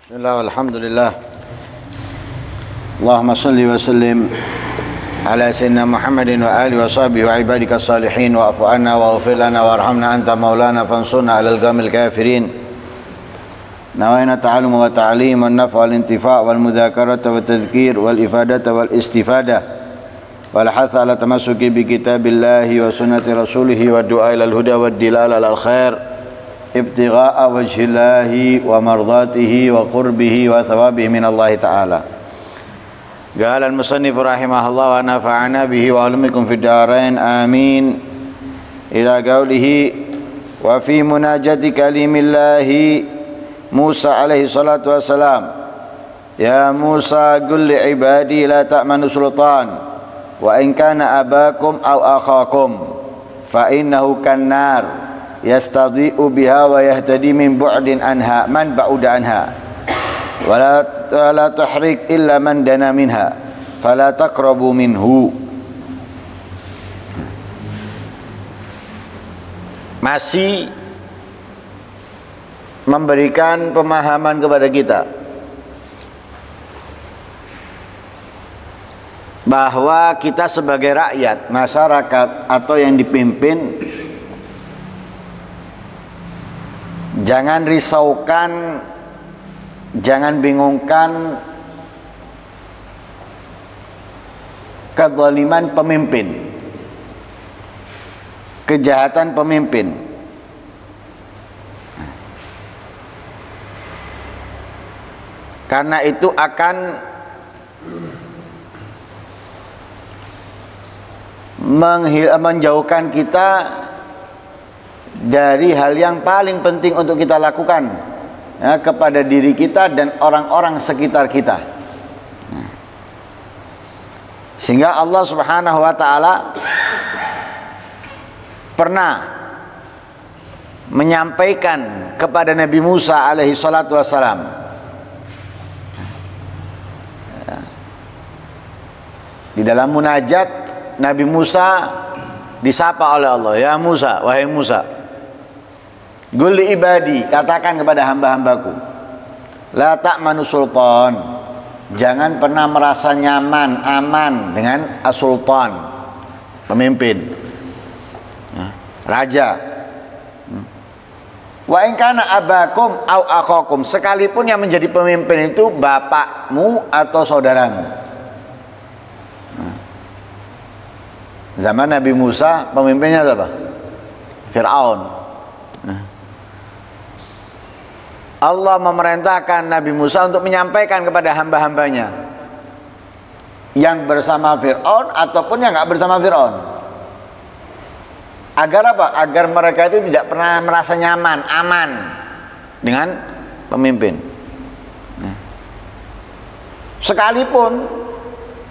Bismillah, alhamdulillah. Allahumma salli wa sallim ala sayyidina Muhammadin wa alihi wa sahbihi wa ibadika salihin wa afu anna wa ghfir lana warhamna anta maulana fansurna alal qawmil kafirin. Nawaina ta'allum wa ta'lim wa naf' wal intifa' wal mudzakarata wa tadhkir wal ifadata wal istifadah wal hath ala tamassuki bi kitabillahi wa sunnati rasulih wa du'a ilal huda wa dilala al khair ibtigha'a wajhillahi wa mardatihi wa qurbihi wa thawabihi min Allah ta'ala. Qala al-musannif rahimahullah wa nafa'ana bihi wa alumikum fid darain amin. Ila qawlihi wa fi munajati kalimillahi Musa alaihi salatu wassalam, ya Musa qul li ibadi la ta'manu sultan wa in kana abakum aw akhakum fa innahu kannar yastadhi'u biha wa yahtadi min bu'din anha man ba'uda anha wa la tahrik illa man dana minha fala taqrabu minhu. Masih memberikan pemahaman kepada kita bahwa kita sebagai rakyat, masyarakat atau yang dipimpin, jangan risaukan, jangan bingungkan kezaliman pemimpin, kejahatan pemimpin. Karena itu akan menjauhkan kita dari hal yang paling penting untuk kita lakukan, ya, kepada diri kita dan orang-orang sekitar kita. Sehingga Allah Subhanahu wa ta'ala pernah menyampaikan kepada Nabi Musa alaihi salatu wassalam, di dalam munajat Nabi Musa disapa oleh Allah, ya Musa, wahai Musa, qul li ibadi, katakan kepada hamba-hambaku, la ta'manu sultan, jangan pernah merasa nyaman, aman dengan as-sultan, pemimpin, raja. Wa in kana abakum au akhakum, sekalipun yang menjadi pemimpin itu bapakmu atau saudaramu. Zaman Nabi Musa pemimpinnya apa? Fir'aun. Allah memerintahkan Nabi Musa untuk menyampaikan kepada hamba-hambanya yang bersama Fir'aun ataupun yang nggak bersama Fir'aun. Agar apa? Agar mereka itu tidak pernah merasa nyaman, aman dengan pemimpin. Sekalipun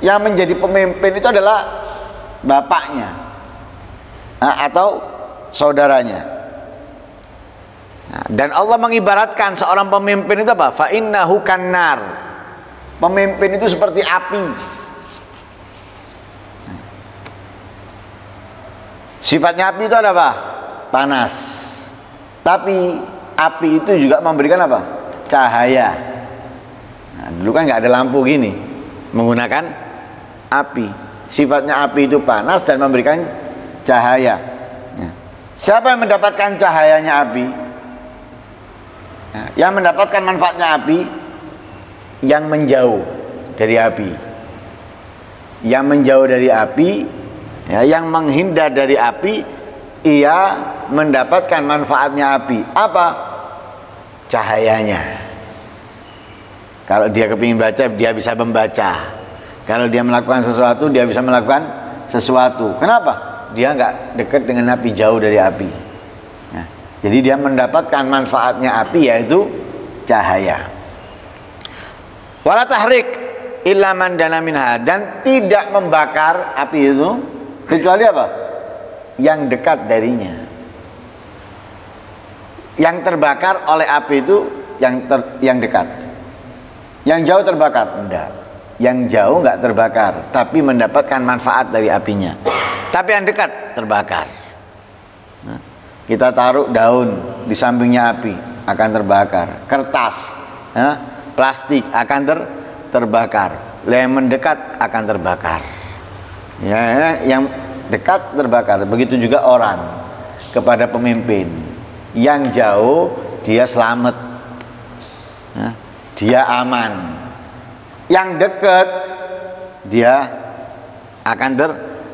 yang menjadi pemimpin itu adalah bapaknya atau saudaranya. Dan Allah mengibaratkan seorang pemimpin itu apa? Fa innahu kannar, pemimpin itu seperti api. Sifatnya api itu ada apa? Panas. Tapi api itu juga memberikan apa? Cahaya. Dulu kan nggak ada lampu gini, menggunakan api. Sifatnya api itu panas dan memberikan cahaya. Siapa yang mendapatkan cahayanya api? Yang mendapatkan manfaatnya api, yang menjauh dari api. Yang menjauh dari api, ya, yang menghindar dari api, ia mendapatkan manfaatnya api. Apa? Cahayanya. Kalau dia kepingin baca, dia bisa membaca. Kalau dia melakukan sesuatu, dia bisa melakukan sesuatu. Kenapa? Dia nggak dekat dengan api, jauh dari api. Nah, jadi dia mendapatkan manfaatnya api, yaitu cahaya. Wala tahrik illa man dana minha, dan tidak membakar api itu kecuali apa? Yang dekat darinya. Yang terbakar oleh api itu yang dekat. Yang jauh terbakar? Enggak. Yang jauh nggak terbakar, tapi mendapatkan manfaat dari apinya. Tapi yang dekat terbakar. Kita taruh daun di sampingnya api, akan terbakar. Kertas, plastik akan terbakar, yang mendekat akan terbakar. Ya, yang dekat terbakar. Begitu juga orang kepada pemimpin. Yang jauh dia selamat, dia aman. Yang dekat dia akan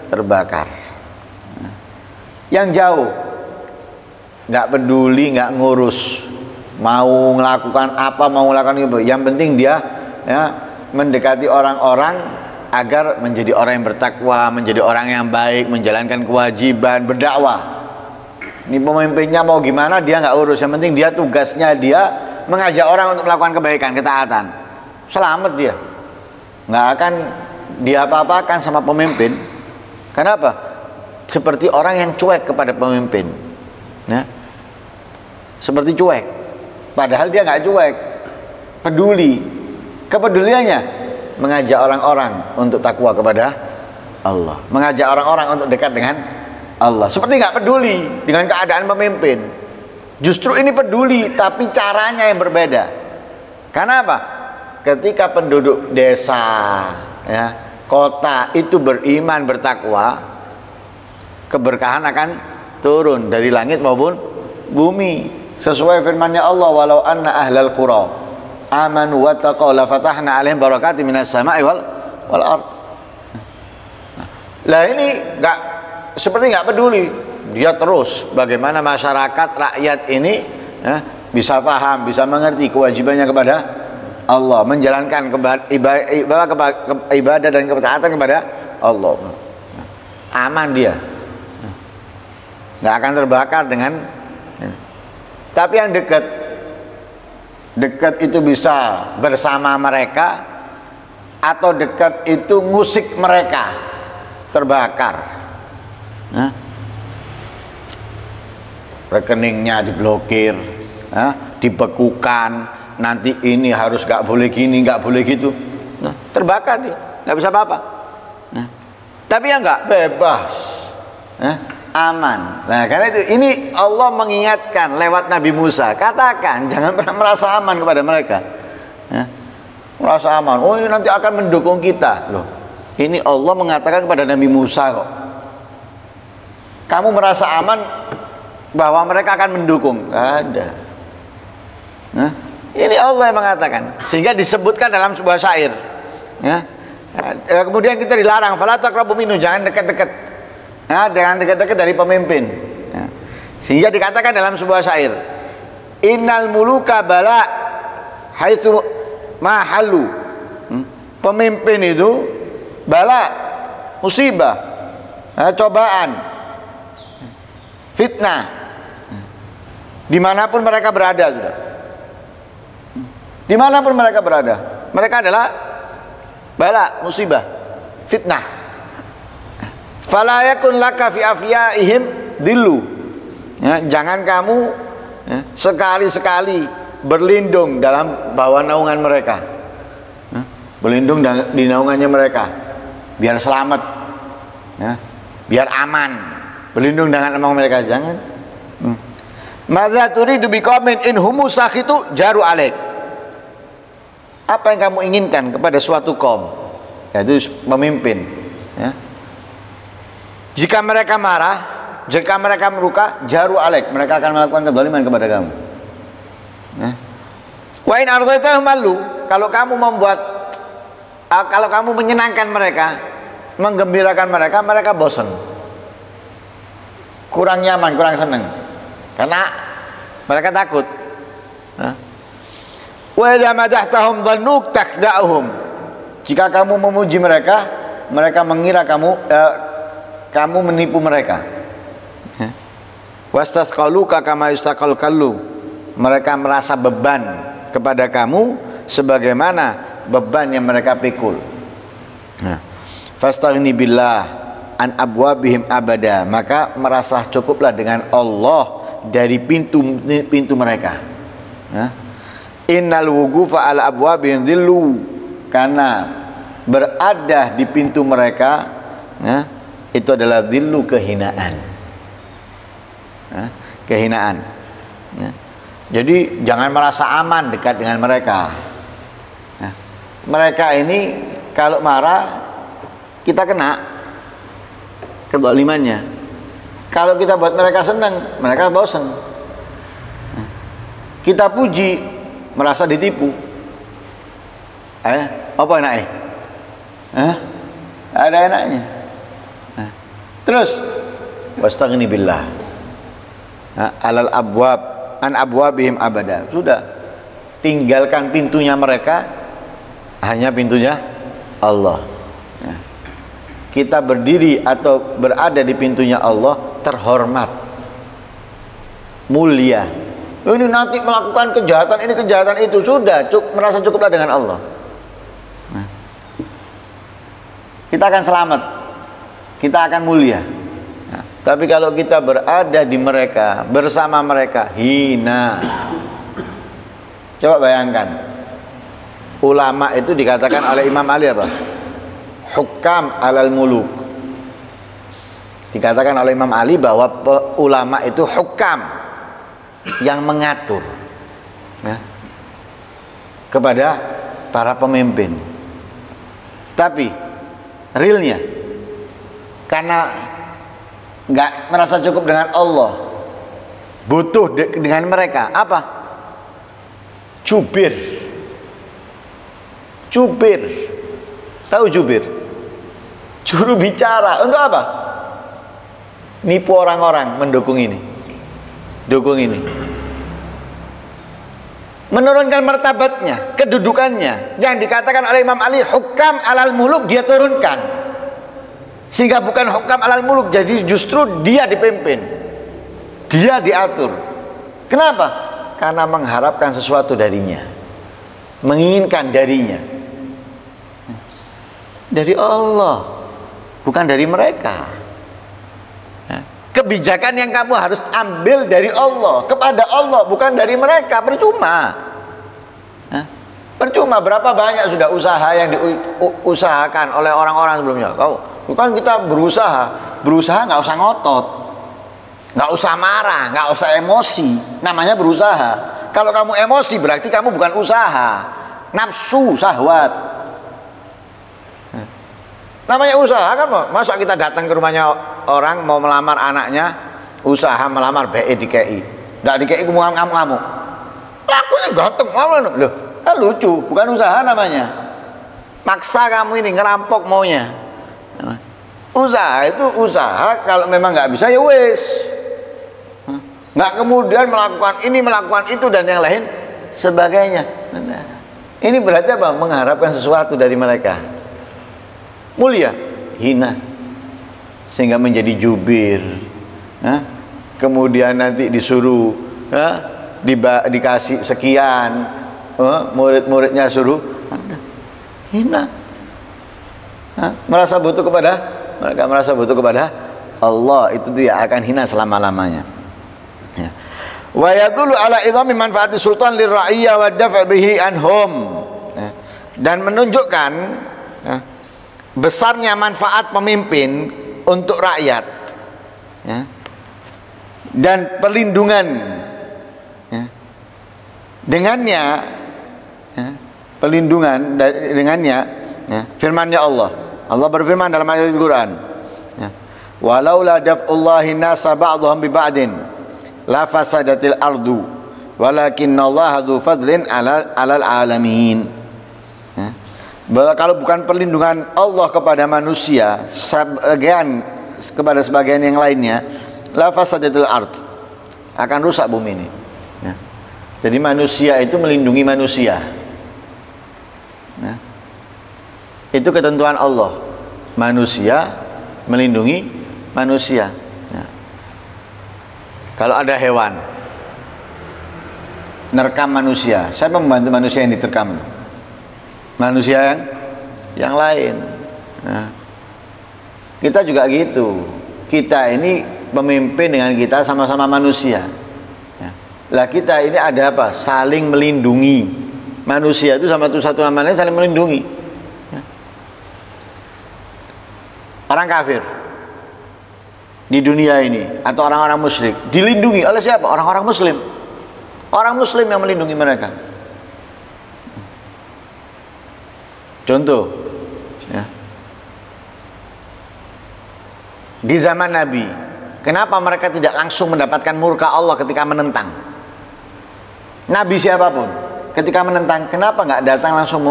terbakar. Yang jauh nggak peduli, nggak ngurus, mau melakukan apa, mau melakukan itu. Yang penting dia mendekati orang-orang agar menjadi orang yang bertakwa, menjadi orang yang baik, menjalankan kewajiban, berdakwah. Ini pemimpinnya mau gimana dia nggak urus. Yang penting dia tugasnya dia mengajak orang untuk melakukan kebaikan, ketaatan. Selamat dia, nggak akan dia apa-apakan sama pemimpin. Kenapa? Seperti orang yang cuek kepada pemimpin, seperti cuek, padahal dia nggak cuek, peduli. Kepeduliannya mengajak orang-orang untuk takwa kepada Allah, mengajak orang-orang untuk dekat dengan Allah. Seperti nggak peduli dengan keadaan pemimpin. Justru ini peduli, tapi caranya yang berbeda. Karena apa? Ketika penduduk desa, kota itu beriman, bertakwa, keberkahan akan turun dari langit maupun bumi. Sesuai firman-Nya Allah, walau anna ahlal qura amanu wattaqaw la fatahna 'alaihim barakatim minas sama'i wal ard. Lah ini seperti nggak peduli. Dia terus bagaimana masyarakat rakyat ini bisa paham, bisa mengerti kewajibannya kepada Allah, menjalankan ibadah dan ketaatan kepada Allah. Aman dia, nggak akan terbakar dengan. Tapi yang dekat itu bisa bersama mereka, atau dekat itu ngusik mereka terbakar. Rekeningnya diblokir, dibekukan, nanti ini harus nggak boleh gini, nggak boleh gitu. Terbakar dia, nggak bisa apa-apa. Tapi yang nggak bebas, aman. Nah, karena itu ini Allah mengingatkan lewat Nabi Musa, katakan jangan pernah merasa aman kepada mereka. Merasa aman, oh ini nanti akan mendukung kita. Loh, ini Allah mengatakan kepada Nabi Musa kok. Kamu merasa aman bahwa mereka akan mendukung? Nggak ada. Ini Allah yang mengatakan, sehingga disebutkan dalam sebuah syair. Kemudian kita dilarang, fala taqrabu minhu, jangan dekat-dekat. Jangan dekat-dekat dari pemimpin. Sehingga dikatakan dalam sebuah syair, innal muluka bala haitsu mahallu. Pemimpin itu bala, musibah, cobaan, fitnah, dimanapun mereka berada. Sudah, dimanapun mereka berada, mereka adalah bala, musibah, fitnah. Fala yakun laka fi afyaihim dillu. Jangan kamu sekali-sekali berlindung dalam bawah naungan mereka. Berlindung di naungannya mereka biar selamat, biar aman. Berlindung dengan naungan mereka, jangan. Madza turidu biqaumin in humu sakhitu jaru alaik. Apa yang kamu inginkan kepada suatu kaum, yaitu pemimpin, jika mereka marah, jika mereka meruka, jaru alaik, mereka akan melakukan kezaliman kepada kamu. Wa in ardhaitahum malu, kalau kamu menyenangkan mereka, menggembirakan mereka, mereka bosan, kurang nyaman, kurang senang, karena mereka takut. Wa idza madahtahum dhannuk takhda'uhum, jika kamu memuji mereka, mereka mengira kamu menipu mereka. Wastathqaluka kama yustaqal kallu, mereka merasa beban kepada kamu sebagaimana beban yang mereka pikul. Fastaghni billah an abwabihim abada, maka merasa cukuplah dengan Allah dari pintu mereka. Innal wuqufa ala abwabihim dhillu, karena berada di pintu mereka itu adalah dhillu, kehinaan. Kehinaan. Jadi jangan merasa aman dekat dengan mereka. mereka ini kalau marah kita kena kezalimannya. Kalau kita buat mereka senang, mereka bosan. Kita puji, merasa ditipu. Apa enaknya? Ada enaknya. Terus wastaghni billah. Alal abwab an abwabihim abada. Sudah, tinggalkan pintunya mereka, hanya pintunya Allah. Kita berdiri atau berada di pintunya Allah terhormat, mulia. Ini nanti melakukan kejahatan ini kejahatan itu, sudah merasa cukuplah dengan Allah. Kita akan selamat, kita akan mulia. Tapi kalau kita berada di mereka, bersama mereka, hina. Coba bayangkan, ulama itu dikatakan oleh Imam Ali apa? Hukam alal muluk. Dikatakan oleh Imam Ali bahwa ulama itu hukam, yang mengatur kepada para pemimpin. Tapi realnya, karena nggak merasa cukup dengan Allah, butuh dengan mereka apa? Jubir. Tahu jubir? Juru bicara. Untuk apa? Nipu orang-orang, mendukung ini, dukung ini, menurunkan martabatnya, kedudukannya. Yang dikatakan oleh Imam Ali hukam alal muluk, dia turunkan, sehingga bukan hukam alal muluk, jadi justru dia dipimpin, dia diatur. Kenapa? Karena mengharapkan sesuatu darinya, menginginkan darinya, dari Allah, bukan dari mereka. Kebijakan yang kamu harus ambil dari Allah, kepada Allah, bukan dari mereka. Percuma. Percuma. Berapa banyak sudah usaha yang diusahakan oleh orang-orang sebelumnya. Bukan kita berusaha nggak usah ngotot, nggak usah marah, nggak usah emosi. Namanya berusaha. Kalau kamu emosi berarti kamu bukan usaha, nafsu, syahwat. Namanya usaha kan, masa kita datang ke rumahnya orang mau melamar anaknya, usaha melamar BE di KI, nggak di KI kamu lakunya ganteng loh, lucu, bukan usaha namanya. Maksa kamu ini ngerampok maunya. Usaha itu usaha, kalau memang nggak bisa ya wes, nggak kemudian melakukan ini melakukan itu dan yang lain sebagainya. Ini berarti apa? Mengharapkan sesuatu dari mereka. Mulia, hina, sehingga menjadi jubir. Kemudian nanti disuruh dikasih sekian, murid-muridnya suruh hina. Merasa butuh kepada mereka, merasa butuh kepada Allah, itu dia akan hina selama-lamanya. Wa yadullu ala idhami manfaati sultan lirra'iyah wa daf' bihi anhum. Dan menunjukkan besarnya manfaat pemimpin untuk rakyat, dan perlindungan dengannya, perlindungan dengannya, firman-Nya Allah. Allah berfirman dalam ayat Al-Quran, walaula daf'ullahi nasa ba'dhum bi ba'din la fasadatil ardu walakinnallaha dzu fadlin 'alal alamin. Kalau bukan perlindungan Allah kepada manusia kepada sebagian yang lainnya, la fasadatil ard, akan rusak bumi ini. Jadi manusia itu melindungi manusia. Itu ketentuan Allah. Manusia melindungi manusia. Kalau ada hewan nerekam manusia, siapa membantu manusia yang diterkam? Manusia yang lain. Kita juga gitu. Kita ini pemimpin dengan kita sama-sama manusia. Lah kita ini ada apa? Saling melindungi. Manusia itu sama satu sama lain saling melindungi. Orang kafir di dunia ini atau orang-orang musyrik dilindungi oleh siapa? Orang-orang muslim. Orang muslim yang melindungi mereka. Contoh, ya. Di zaman Nabi, kenapa mereka tidak langsung mendapatkan murka Allah ketika menentang? Nabi siapapun, ketika menentang, kenapa nggak datang langsung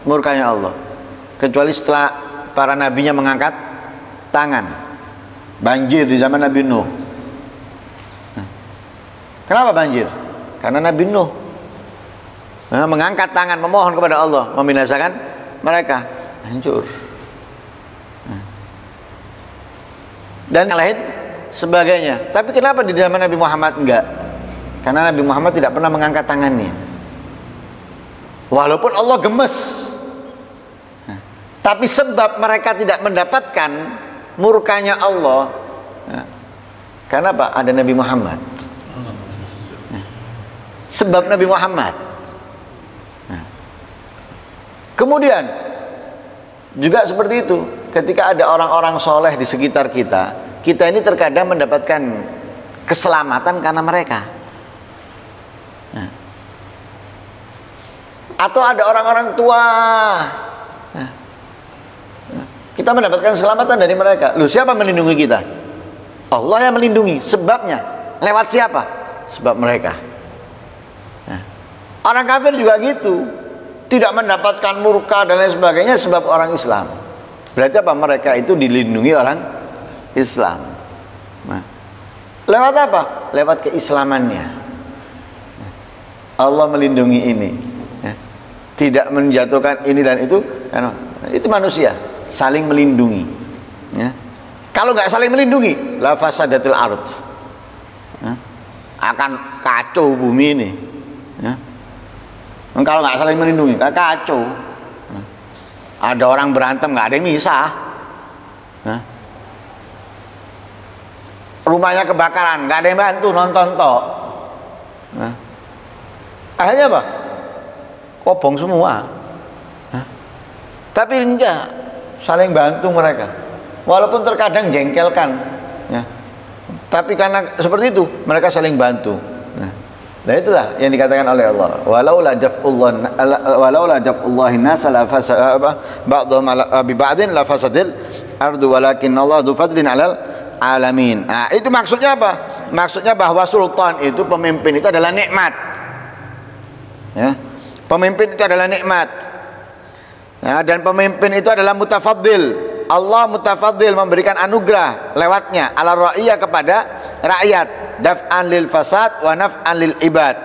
murkanya Allah? Kecuali setelah para nabinya mengangkat tangan. Banjir di zaman Nabi Nuh. Kenapa banjir? Karena Nabi Nuh mengangkat tangan, memohon kepada Allah, membinasakan mereka, hancur. Dan yang lain sebagainya. Tapi kenapa di zaman Nabi Muhammad enggak? Karena Nabi Muhammad tidak pernah mengangkat tangannya, walaupun Allah gemes. Tapi sebab mereka tidak mendapatkan murkanya Allah, karena apa? Ada Nabi Muhammad. Sebab Nabi Muhammad. Kemudian juga seperti itu, ketika ada orang-orang soleh di sekitar kita, kita ini terkadang mendapatkan keselamatan karena mereka. Atau ada orang-orang tua, kita mendapatkan keselamatan dari mereka. Loh, siapa melindungi kita? Allah yang melindungi. Sebabnya lewat siapa? Sebab mereka. Orang kafir juga gitu, tidak mendapatkan murka dan lain sebagainya sebab orang Islam. Berarti apa? Mereka itu dilindungi orang Islam. Lewat apa? Lewat keislamannya. Allah melindungi ini, tidak menjatuhkan ini dan itu. Itu manusia saling melindungi. Kalau nggak saling melindungi, la fasadatil ard, akan kacau bumi ini. Kalau nggak saling melindungi, kacau. Ada orang berantem, nggak ada yang misah. Rumahnya kebakaran, nggak ada yang bantu, nonton tok. Akhirnya apa? Kobong semua. Tapi enggak, saling bantu mereka. Walaupun terkadang jengkelkan, tapi karena seperti itu mereka saling bantu. Nah itulah yang dikatakan oleh Allah. Walaula daf'ullahi nasa la fasada ba'dhum bi ba'din la fasadil ardu walakinallahu dzu fadlin 'alal alamin. Nah, itu maksudnya apa? Maksudnya bahwa sultan itu, pemimpin itu adalah nikmat. Ya. Pemimpin itu adalah nikmat. Ya, dan pemimpin itu adalah mutafaddil. Allah mutafaddil, memberikan anugerah lewatnya ala ra'iyah kepada rakyat. Daf'an lil fasad wa naf'an lil ibad,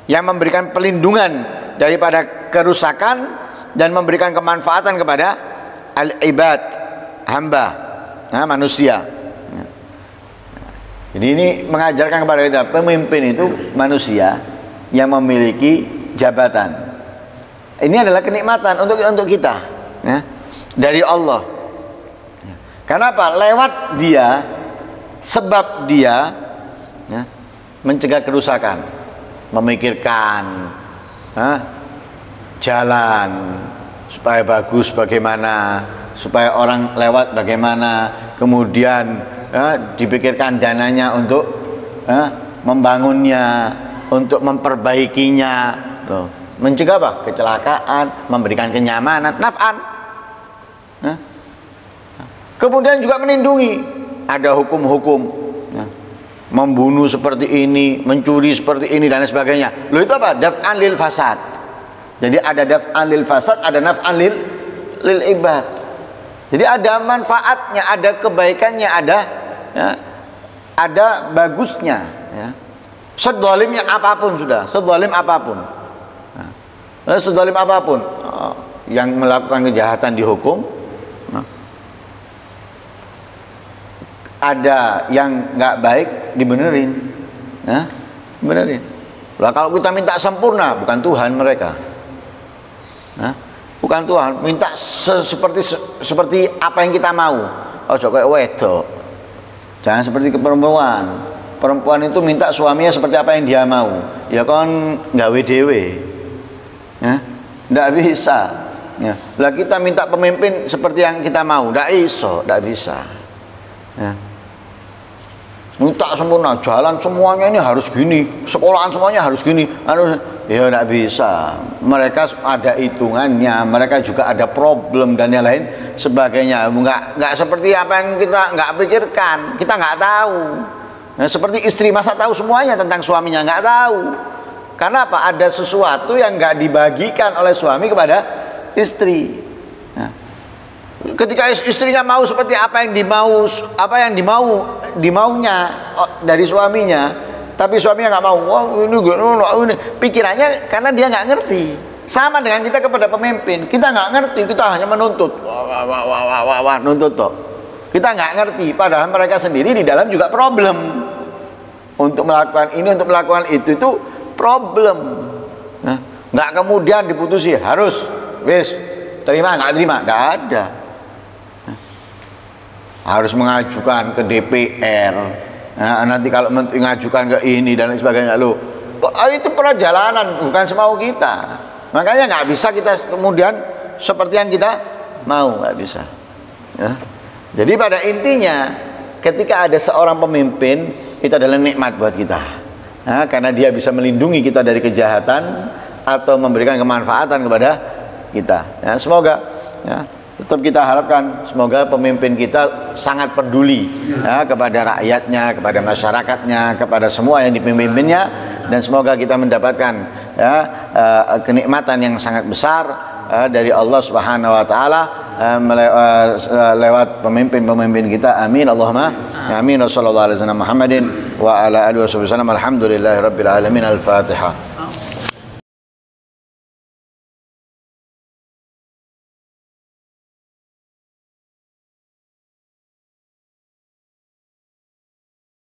yang memberikan pelindungan daripada kerusakan dan memberikan kemanfaatan kepada al ibad, hamba, manusia. Jadi ini mengajarkan kepada kita, pemimpin itu manusia yang memiliki jabatan. Ini adalah kenikmatan untuk kita, dari Allah. Kenapa? Lewat dia, sebab dia mencegah kerusakan, memikirkan jalan supaya bagus bagaimana, supaya orang lewat bagaimana, kemudian dipikirkan dananya untuk membangunnya, untuk memperbaikinya, mencegah apa? Kecelakaan, memberikan kenyamanan, naf'an. Kemudian juga melindungi. Ada hukum-hukum, membunuh seperti ini, mencuri seperti ini dan sebagainya. Loh, itu apa? Daf'an lil fasad. Jadi ada daf'an lil fasad, ada naf'an lil ibad. Jadi ada manfaatnya, ada kebaikannya, ada bagusnya. Sedzalimnya apapun sudah, sedzalim apapun. Sedzalim apapun yang melakukan kejahatan dihukum. Ada yang nggak baik dibenerin, benerin. Lah kalau kita minta sempurna, bukan Tuhan mereka, bukan Tuhan. Minta seperti apa yang kita mau. Oh, kayak wedok. Jangan seperti perempuan. Perempuan itu minta suaminya seperti apa yang dia mau. Ya kan nggawe dhewe, nggak bisa. Lah kita minta pemimpin seperti yang kita mau, nggak bisa. Minta sempurna, jalan semuanya ini harus gini, sekolahan semuanya harus gini. Ya nggak bisa. Mereka ada hitungannya, mereka juga ada problem dan yang lain sebagainya. Nggak seperti apa yang kita nggak pikirkan, kita nggak tahu. Nah, seperti istri masa tahu semuanya tentang suaminya, nggak tahu. Karena apa? Ada sesuatu yang nggak dibagikan oleh suami kepada istri. Nah, ketika istrinya mau seperti apa yang dimaunya dari suaminya, tapi suaminya nggak mau, ini pikirannya karena dia nggak ngerti. Sama dengan kita kepada pemimpin, kita nggak ngerti, kita hanya menuntut, nuntut toh. Kita nggak ngerti, padahal mereka sendiri di dalam juga problem. Untuk melakukan ini, untuk melakukan itu problem. Nah, nggak kemudian diputusi harus, wis terima nggak terima, nggak ada. Nah, harus mengajukan ke DPR. Nah, nanti kalau mengajukan ke ini dan lain sebagainya, lo itu perjalanan bukan semau kita. Makanya nggak bisa kita kemudian seperti yang kita mau, nggak bisa. Ya. Jadi pada intinya ketika ada seorang pemimpin itu adalah nikmat buat kita. Nah, karena dia bisa melindungi kita dari kejahatan atau memberikan kemanfaatan kepada kita. Ya, semoga ya, tetap kita harapkan semoga pemimpin kita sangat peduli ya, kepada rakyatnya, kepada masyarakatnya, kepada semua yang dipimpinnya, dan semoga kita mendapatkan ya, kenikmatan yang sangat besar dari Allah Subhanahu wa taala lewat pemimpin-pemimpin kita. Amin Allahumma amin. Wassallallahu alaihi wasallam Muhammadin wa ala alihi wasallam. Alhamdulillahirabbil alamin. Al-Fatihah.